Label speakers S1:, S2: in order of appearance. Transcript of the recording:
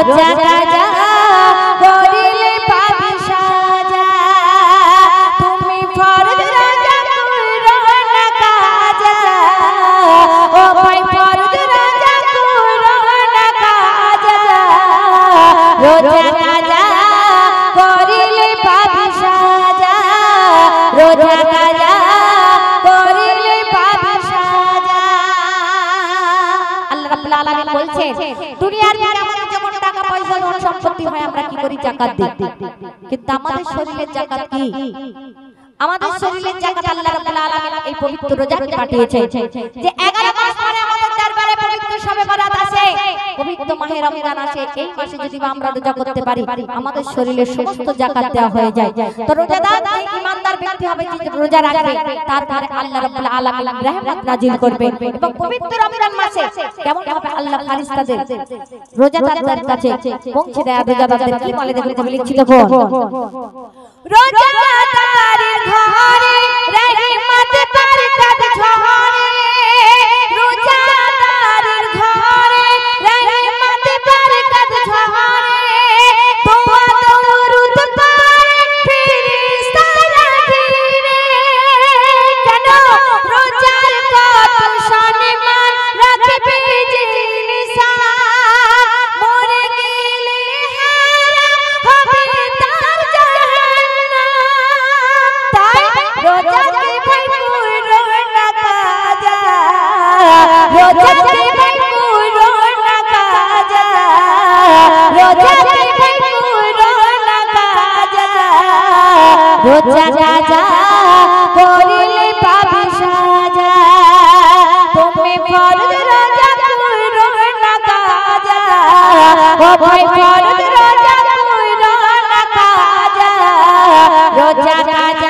S1: রোজা কাজা করিলে পাবি সাজা তুমি ফরজ রোজা করো না কাজা ও ভাই ফরজ রোজা করো না কাজা রোজা কাজা করিলে পাবি সাজা রোজা কাজা করিলে পাবি সাজা আল্লাহ রাব্বুল আলামিন বলছেন দুনিয়ার ভিতরে আমাদের যখন টাকা পয়সা ধন সম্পত্তি হয় আমরা কি করি জাকাত দিই কিন্তু আমাদের শরীরের জাকাত কি আমাদের শরীরের জাকাত আল্লাহ রাব্বুল আলামিন এই পবিত্র রোজাকে পাঠিয়েছে যে 11 মাস পরে আমাদের দরবারে পবিত্র শবে বরাত আসে পবিত্র মাহে রমজান আসে এই মাসে যদি আমরা রোজা করতে পারি আমাদের শরীরের সমস্ত জাকাত দেওয়া হয়ে যায় তো রোজাদার যে ঈমানদার ব্যক্তি হবে যে রোজা রাখবে তারপরে আল্লাহ রাব্বুল আলামিন রহমত নাজিল করবেন এবং পবিত্র রমজান মাসে কেমন ভাবে আল্লাহ ফারিস্তাদের রোজাদারদের কাছে পৌঁছে দেয় রোজাদারদের কি বলে দেখুন কবি লিখছি দেখো রোজাদারের ঘরে রহমত বরকত ঝরে রোজাদারের ঘরে রহমত বরকত ঝরে দোয়া দরুদ পায় ফেরেশতারা ঘিরে কেন রোজার কত সম্মান রাখবে যে ইনসান মরে গেলে হারাম হবে তার জাহান্নাম তাই রোজাকে ভাই পুরো না কাজা রোজাকে ভাই পুরো না কাজা রোজাকে ভাই পুরো না কাজা রোজা কাজা করিলে পাবি সাজা তুমি ফরজ রোজা করো না কাজা ও ভাই ফরজ রোজা করো না কাজা রোজা কাজা